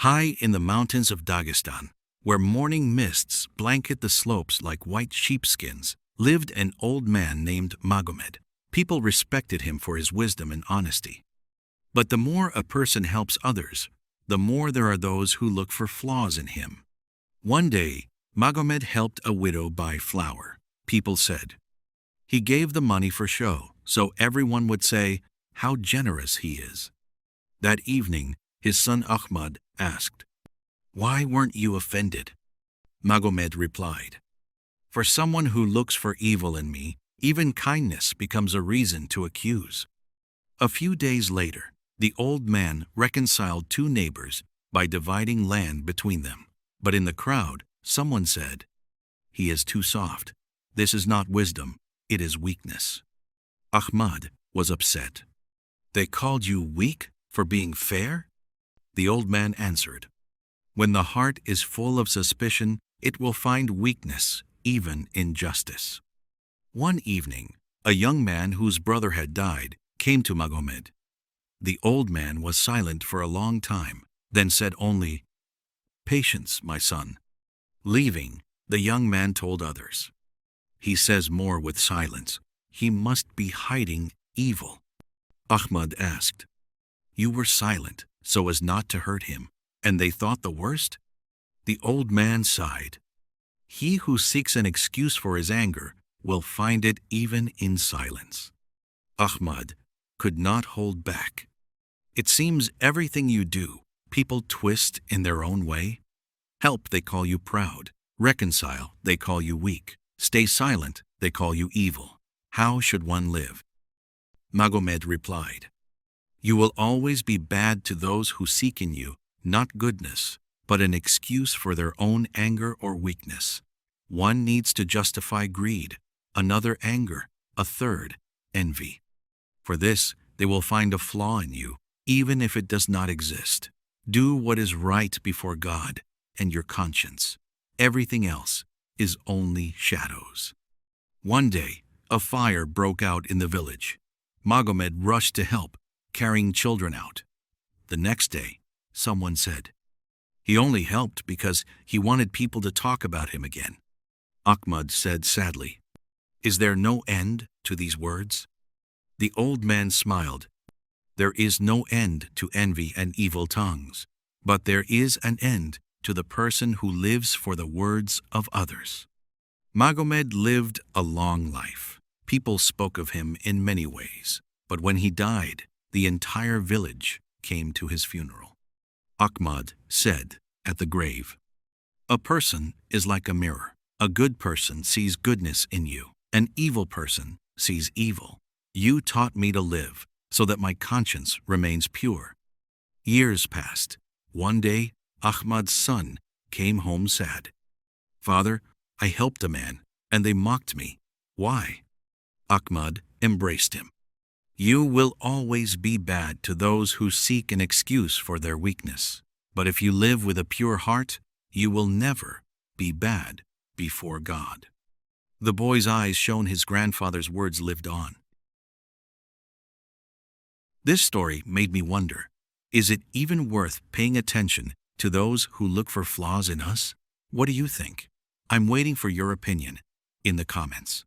High in the mountains of Dagestan, where morning mists blanket the slopes like white sheepskins, lived an old man named Magomed. People respected him for his wisdom and honesty. But the more a person helps others, the more there are those who look for flaws in him. One day, Magomed helped a widow buy flour. People said, "He gave the money for show, so everyone would say how generous he is." That evening, his son Akhmad asked, "Why weren't you offended?" Magomed replied, "For someone who looks for evil in me, even kindness becomes a reason to accuse." A few days later, the old man reconciled two neighbors by dividing land between them. But in the crowd, someone said, "He is too soft. This is not wisdom, it is weakness." Akhmad was upset. "They called you weak for being fair?" The old man answered, "When the heart is full of suspicion, it will find weakness even in justice." One evening, a young man whose brother had died came to Magomed. The old man was silent for a long time, then said only, "Patience, my son." Leaving, the young man told others, "He says more with silence. He must be hiding evil." Akhmad asked, "You were silent so as not to hurt him, and they thought the worst?" The old man sighed. "He who seeks an excuse for his anger will find it even in silence." Akhmad could not hold back. "It seems everything you do, people twist in their own way. Help, they call you proud. Reconcile, they call you weak. Stay silent, they call you evil. How should one live?" Magomed replied, "You will always be bad to those who seek in you not goodness, but an excuse for their own anger or weakness. One needs to justify greed, another anger, a third envy. For this, they will find a flaw in you, even if it does not exist. Do what is right before God and your conscience. Everything else is only shadows." One day, a fire broke out in the village. Magomed rushed to help, carrying children out. The next day, someone said, "He only helped because he wanted people to talk about him again." Akhmad said sadly, "Is there no end to these words?" The old man smiled. "There is no end to envy and evil tongues, but there is an end to the person who lives for the words of others." Magomed lived a long life. People spoke of him in many ways, but when he died, the entire village came to his funeral. Akhmad said at the grave, "A person is like a mirror. A good person sees goodness in you. An evil person sees evil. You taught me to live so that my conscience remains pure." Years passed. One day, Akhmad's son came home sad. "Father, I helped a man, and they mocked me. Why?" Akhmad embraced him. "You will always be bad to those who seek an excuse for their weakness. But if you live with a pure heart, you will never be bad before God." The boy's eyes shone. His grandfather's words lived on. This story made me wonder, is it even worth paying attention to those who look for flaws in us? What do you think? I'm waiting for your opinion in the comments.